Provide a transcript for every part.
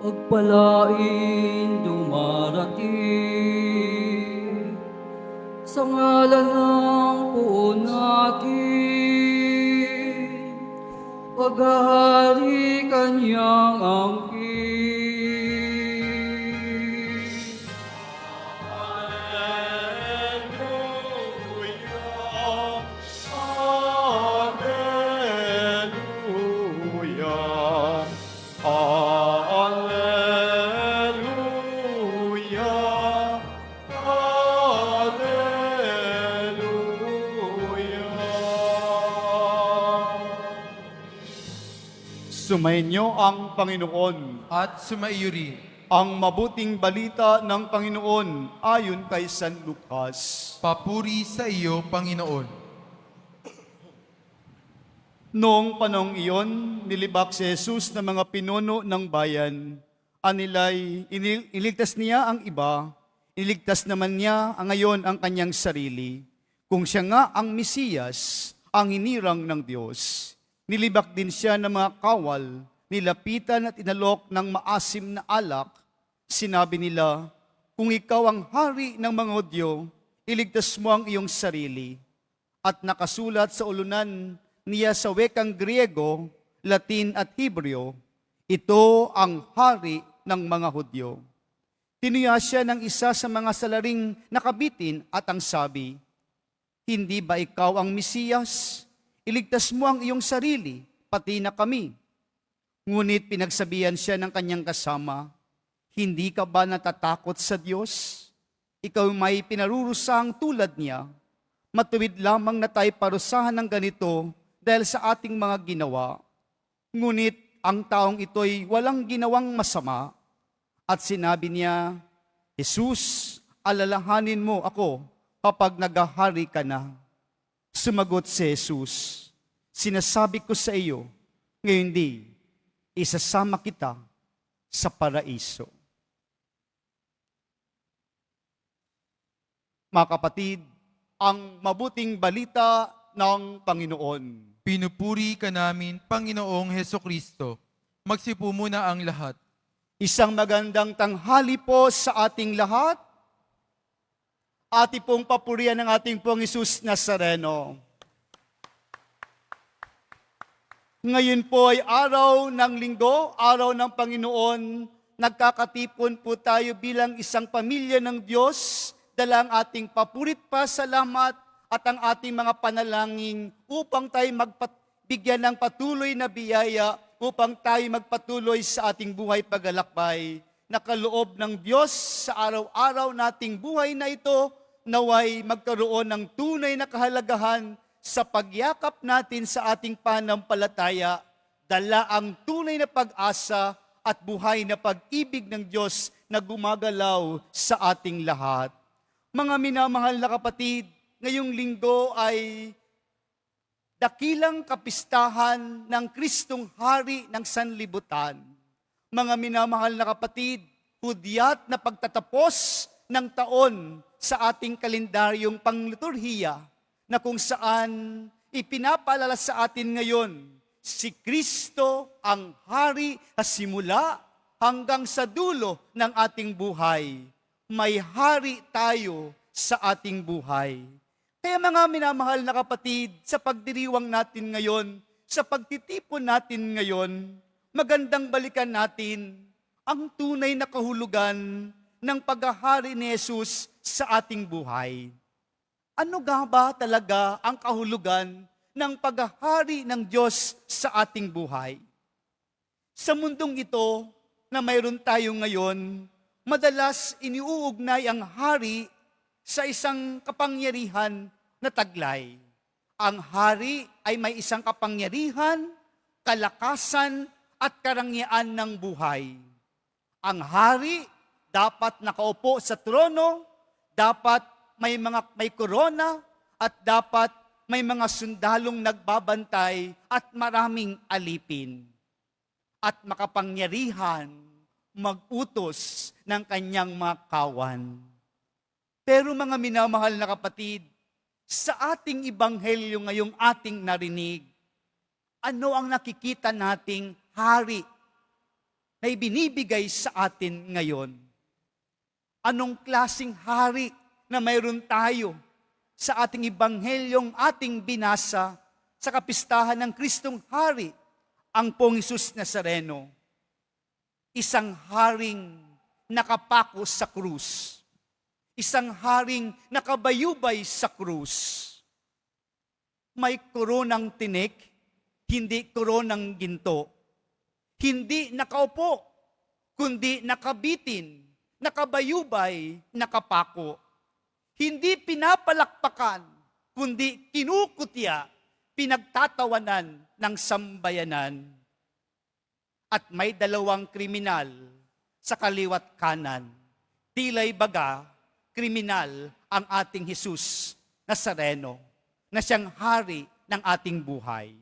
Pagpalain dumarating sa ngalan ng poon natin, paghahari kanyang angkin. Alleluia, Alleluia, Alleluia, Alleluia. Sumainyo ang Panginoon. At sumaiyo rin. Ang mabuting balita ng Panginoon ayon kay San Lucas. Papuri sa iyo, Panginoon. Noong panahong iyon, nilibak si Jesus ng mga pinuno ng bayan. Anilay, iniligtas niya ang iba, iniligtas naman niya ngayon ang kanyang sarili. Kung siya nga ang Mesiyas, ang hinirang ng Diyos. Nilibak din siya ng mga kawal, nilapitan at inalok ng maasim na alak. Sinabi nila, kung ikaw ang hari ng mga Hudyo, iligtas mo ang iyong sarili. At nakasulat sa ulunan niya sa wekang Griego, Latin at Hebreo, ito ang hari ng mga Hudyo. Tinuya siya ng isa sa mga salaring nakabitin at ang sabi, hindi ba ikaw ang Mesiyas? Iligtas mo ang iyong sarili, pati na kami. Ngunit pinagsabihan siya ng kanyang kasama, hindi ka ba natatakot sa Diyos? Ikaw may pinarurusang tulad niya. Matuwid lamang na tayo parusahan ng ganito dahil sa ating mga ginawa. Ngunit ang taong ito'y walang ginawang masama. At sinabi niya, Jesus, alalahanin mo ako kapag naghahari ka na. Sumagot si Jesus, sinasabi ko sa iyo, ngayon di, isasama kita sa paraiso. Mga kapatid, ang mabuting balita ng Panginoon. Pinupuri ka namin, Panginoong Hesukristo. Magsipo muna ang lahat. Isang magandang tanghali po sa ating lahat. Ati pong papurihan ng ating pong Jesus Nazareno. Ngayon po ay araw ng linggo, araw ng Panginoon. Nagkakatipon po tayo bilang isang pamilya ng Diyos, dala ang ating papurit pa salamat at ang ating mga panalangin upang tayo magbigyan ng patuloy na biyaya, upang tayo magpatuloy sa ating buhay paglalakbay. Nakaloob ng Diyos sa araw-araw nating buhay na ito, naway magkaroon ng tunay na kahalagahan sa pagyakap natin sa ating pananampalataya, dala ang tunay na pag-asa at buhay na pag-ibig ng Diyos na gumagalaw sa ating lahat. Mga minamahal na kapatid, ngayong linggo ay dakilang kapistahan ng Kristong Hari ng Sanlibutan. Mga minamahal na kapatid, hudyat na pagtatapos ng taon sa ating kalendaryong pangliturhiya na kung saan ipinapaalala sa atin ngayon si Kristo ang Hari sa simula hanggang sa dulo ng ating buhay. May hari tayo sa ating buhay. Kaya mga minamahal na kapatid, sa pagdiriwang natin ngayon, sa pagtitipon natin ngayon, magandang balikan natin ang tunay na kahulugan ng paghahari ni Jesus sa ating buhay. Ano nga ba talaga ang kahulugan ng paghahari ng Diyos sa ating buhay? Sa mundong ito na mayroon tayo ngayon, madalas iniuugnay ang hari sa isang kapangyarihan na taglay. Ang hari ay may isang kapangyarihan, kalakasan at karangyaan ng buhay. Ang hari dapat nakaupo sa trono, dapat may korona, at dapat may mga sundalong nagbabantay at maraming alipin. At makapangyarihan mag-utos ng kanyang mga kawan. Pero mga minamahal na kapatid, sa ating ibanghelyo ngayong ating narinig, ano ang nakikita nating hari na ibinibigay sa atin ngayon. Anong klaseng hari na mayroon tayo sa ating ibanghelyong ating binasa sa kapistahan ng Kristong Hari, ang Pong Hesus Nazareno? Isang haring nakapako sa krus. Isang haring nakabayubay sa krus. May koronang tinik, hindi koronang ginto. Hindi nakaupo, kundi nakabitin, nakabayubay, nakapako. Hindi pinapalakpakan, kundi kinukutya, pinagtatawanan ng sambayanan. At may dalawang kriminal sa kaliwat kanan. Tila'y baga, kriminal ang ating Hesus Nazareno, na siyang hari ng ating buhay.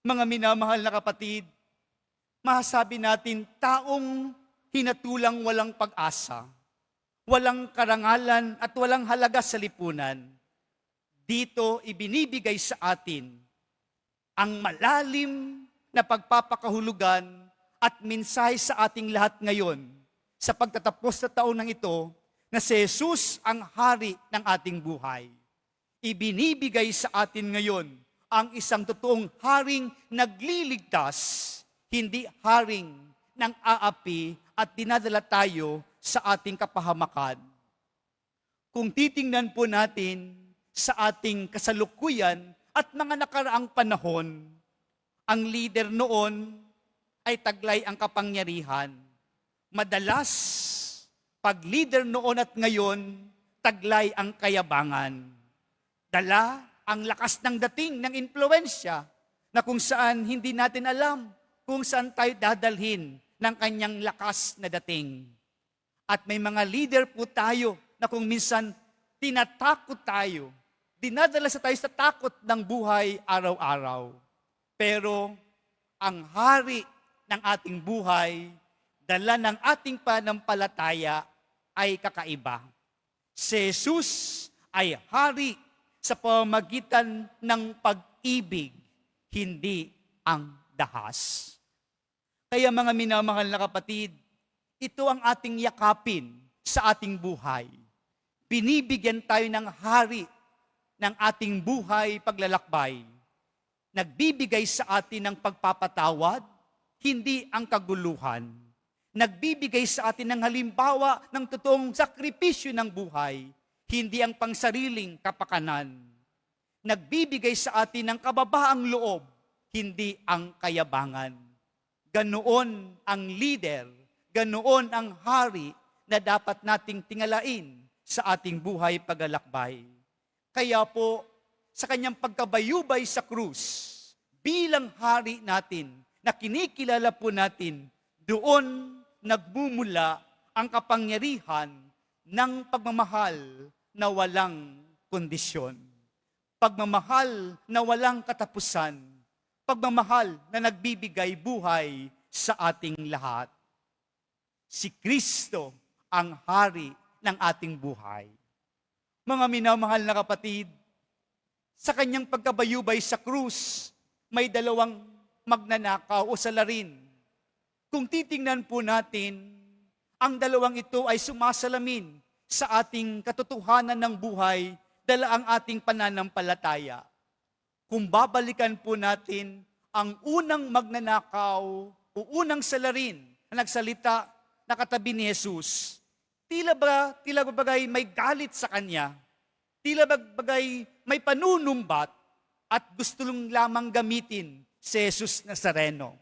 Mga minamahal na kapatid, masasabi natin taong hinatulang walang pag-asa, walang karangalan at walang halaga sa lipunan. Dito ibinibigay sa atin ang malalim na pagpapakahulugan at mensahe sa ating lahat ngayon sa pagtatapos na taon ng ito na si Jesus ang hari ng ating buhay. Ibinibigay sa atin ngayon ang isang totoong haring nagliligtas, hindi haring ng aapi at dinadala tayo sa ating kapahamakan. Kung titingnan po natin sa ating kasalukuyan at mga nakaraang panahon, ang leader noon ay taglay ang kapangyarihan. Madalas, pag leader noon at ngayon, taglay ang kayabangan. Dala ang lakas ng dating ng impluwensya na kung saan hindi natin alam kung saan tayo dadalhin ng kanyang lakas na dating. At may mga leader po tayo na kung minsan tinatakot tayo, dinadala sa tayo sa takot ng buhay araw-araw. Pero ang hari ng ating buhay, dala ng ating panampalataya ay kakaiba. Si Jesus ay hari sa pamamagitan ng pag-ibig, hindi ang dahas. Kaya mga minamahal na kapatid, ito ang ating yakapin sa ating buhay. Binibigyan tayo ng hari ng ating buhay paglalakbay. Nagbibigay sa atin ng pagpapatawad, hindi ang kaguluhan. Nagbibigay sa atin ng halimbawa ng totoong sakripisyo ng buhay, hindi ang pangsariling kapakanan. Nagbibigay sa atin ng kababaang loob, hindi ang kayabangan. Ganoon ang leader, ganoon ang hari na dapat nating tingalain sa ating buhay paglalakbay. Kaya po, sa kanyang pagkabayubay sa krus, bilang hari natin, na kinikilala po natin, doon nagmumula ang kapangyarihan ng pagmamahal na walang kondisyon. Pagmamahal na walang katapusan. Pagmamahal na nagbibigay buhay sa ating lahat. Si Kristo ang hari ng ating buhay. Mga minamahal na kapatid, sa kanyang pagkabayubay sa krus, may dalawang magnanakaw o salarin. Kung titingnan po natin, ang dalawang ito ay sumasalamin sa ating katotohanan ng buhay, dala ang ating pananampalataya. Kung babalikan po natin ang unang magnanakaw o unang salarin na nagsalita na katabi ni Jesus, tila bagay may galit sa kanya, tila bagay may panunumbat at gusto lamang gamitin si Jesus Nazareno.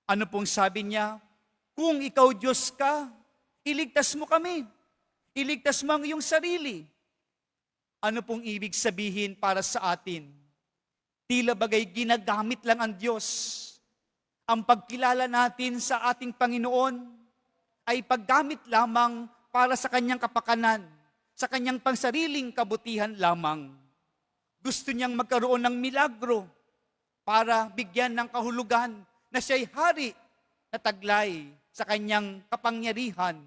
Ano pong sabi niya? Kung ikaw Diyos ka, iligtas mo kami. Iligtas mo ang iyong sarili. Ano pong ibig sabihin para sa atin? Tila bagay ginagamit lang ang Diyos. Ang pagkilala natin sa ating Panginoon ay paggamit lamang para sa kanyang kapakanan, sa kanyang pansariling kabutihan lamang. Gusto niyang magkaroon ng milagro para bigyan ng kahulugan na siya'y hari na taglay sa kanyang kapangyarihan.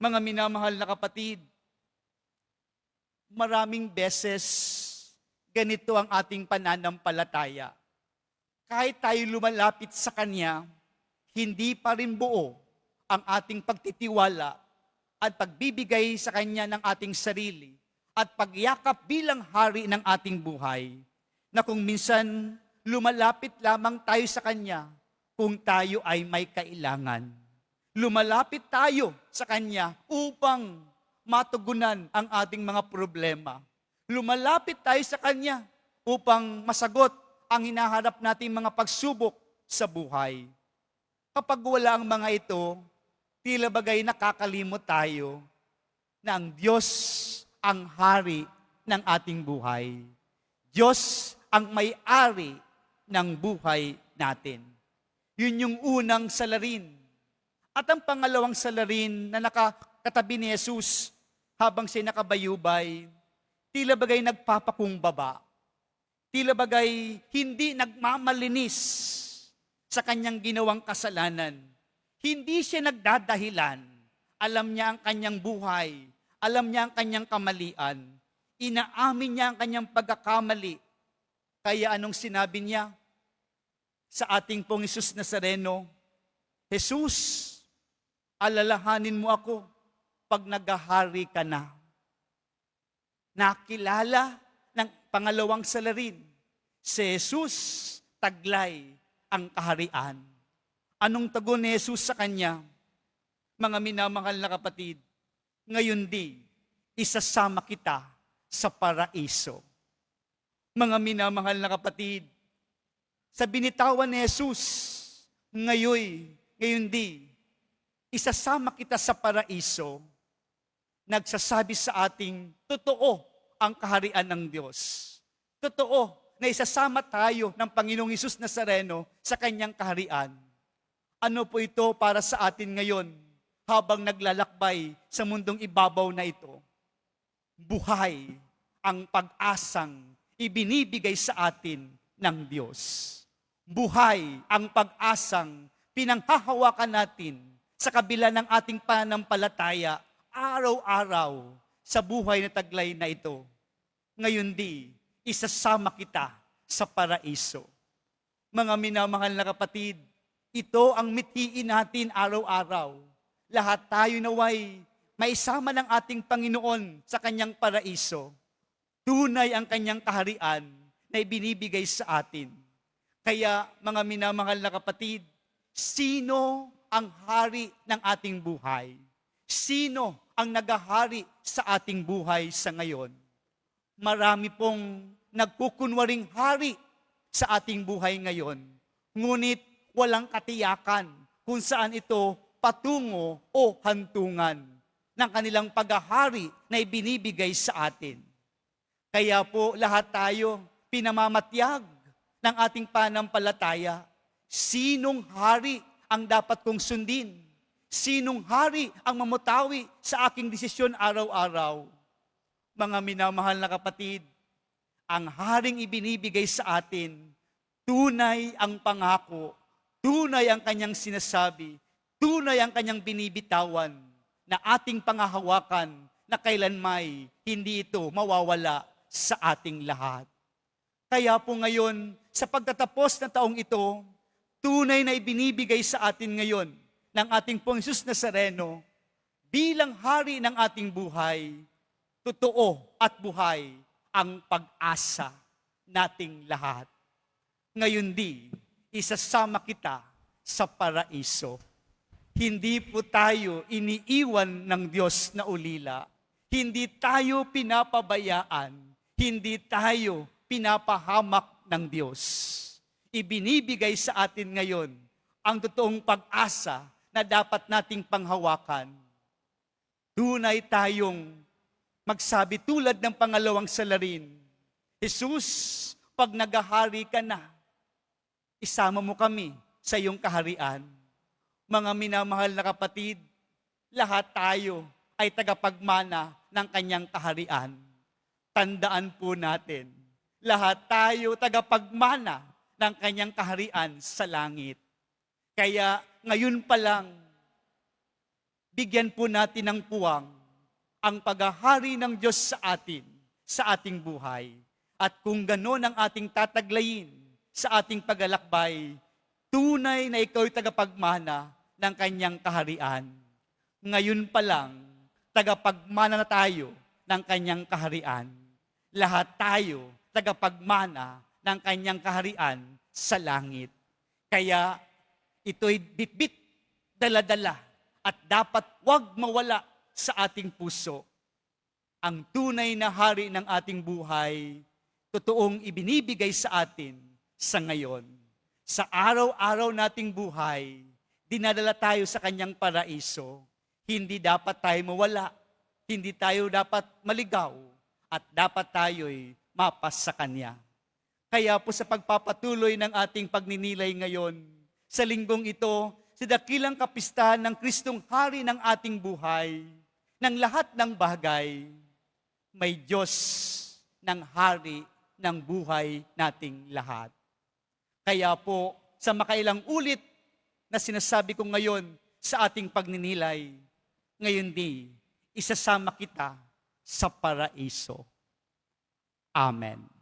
Mga minamahal na kapatid, maraming beses ganito ang ating pananampalataya. Kahit tayo lumalapit sa Kanya, hindi pa rin buo ang ating pagtitiwala at pagbibigay sa Kanya ng ating sarili at pagyakap bilang hari ng ating buhay, na kung minsan lumalapit lamang tayo sa Kanya kung tayo ay may kailangan. Lumalapit tayo sa Kanya upang matugunan ang ating mga problema. Lumalapit tayo sa Kanya upang masagot ang hinaharap nating mga pagsubok sa buhay. Kapag wala ang mga ito, tila bagay nakakalimot tayo na ang Diyos ang hari ng ating buhay. Diyos ang may-ari ng buhay natin. Yun yung unang salarin. At ang pangalawang salarin na nakakatabi ni Jesus habang siya nakabayubay, tila bagay nagpapakumbaba. Tila bagay hindi nagmamalinis sa kanyang ginawang kasalanan. Hindi siya nagdadahilan. Alam niya ang kanyang buhay. Alam niya ang kanyang kamalian. Inaamin niya ang kanyang pagkakamali. Kaya anong sinabi niya sa ating pong Jesus Nazareno? Jesus, alalahanin mo ako pag naghahari ka na. Nakilala ng pangalawang salarin, si Jesus taglay ang kaharian. Anong tagon ni Jesus sa kanya? Mga minamahal na kapatid, ngayon di, isasama kita sa paraiso. Mga minamahal na kapatid, sa binitawan ni Jesus, ngayon di, isasama kita sa paraiso, nagsasabi sa ating, totoo ang kaharian ng Diyos. Totoo na isasama tayo ng Panginoong Hesus Nazareno sa kanyang kaharian. Ano po ito para sa atin ngayon habang naglalakbay sa mundong ibabaw na ito? Buhay ang pag-asang ibinibigay sa atin ng Diyos. Buhay ang pag-asang pinanghahawakan natin sa kabila ng ating pananampalataya araw-araw sa buhay na taglay na ito. Ngayon di, isasama kita sa paraiso. Mga minamahal na kapatid, ito ang mithiin natin araw-araw. Lahat tayo naway maisama ng ating Panginoon sa kanyang paraiso. Tunay ang kanyang kaharian na ibinibigay sa atin. Kaya mga minamahal na kapatid, sino ang hari ng ating buhay? Sino ang nagahari sa ating buhay sa ngayon? Marami pong nagkukunwaring hari sa ating buhay ngayon. Ngunit walang katiyakan kung saan ito patungo o hantungan ng kanilang paghahari na ibinibigay sa atin. Kaya po lahat tayo pinamamatyag ng ating panampalataya. Sinong hari ang dapat kong sundin? Sinong hari ang mamutawi sa aking desisyon araw-araw? Mga minamahal na kapatid, ang haring ibinibigay sa atin, tunay ang pangako, tunay ang kanyang sinasabi, tunay ang kanyang binibitawan na ating pangahawakan na kailanmay hindi ito mawawala sa ating lahat. Kaya po ngayon, sa pagtatapos na taong ito, tunay na ibinibigay sa atin ngayon ng ating pong Jesus Nazareno bilang hari ng ating buhay, totoo at buhay ang pag-asa nating lahat. Ngayon di, isasama kita sa paraiso. Hindi po tayo iniiwan ng Diyos na ulila. Hindi tayo pinapabayaan. Hindi tayo pinapahamak ng Diyos. Ibinibigay sa atin ngayon ang totoong pag-asa na dapat nating panghawakan. Tunay tayong magsabi tulad ng pangalawang salarin, Jesus, pag nagahari ka na, isama mo kami sa iyong kaharian. Mga minamahal na kapatid, lahat tayo ay tagapagmana ng kanyang kaharian. Tandaan po natin, lahat tayo tagapagmana ng kanyang kaharian sa langit. Kaya ngayon pa lang, bigyan po natin ng puwang ang paghahari ng Diyos sa atin, sa ating buhay. At kung gano'n ang ating tataglayin sa ating paglalakbay, Tunay na ikaw ay tagapagmana ng kanyang kaharian. Ngayon pa lang, tagapagmana na tayo ng kanyang kaharian. Lahat tayo tagapagmana ng kanyang kaharian sa langit. Kaya ito'y bitbit, dala-dala, at dapat wag mawala sa ating puso. Ang tunay na hari ng ating buhay, totoong ibinibigay sa atin sa ngayon. Sa araw-araw nating buhay, dinadala tayo sa kanyang paraiso. Hindi dapat tayo mawala, hindi tayo dapat maligaw, at dapat tayo'y mapas sa kanya. Kaya po sa pagpapatuloy ng ating pagninilay ngayon, sa linggong ito, sa dakilang kapistahan ng Kristong Hari ng ating buhay, ng lahat ng bagay, may Diyos ng Hari ng buhay nating lahat. Kaya po, sa makailang ulit na sinasabi ko ngayon sa ating pagninilay, ngayon isasama kita sa paraiso. Amen.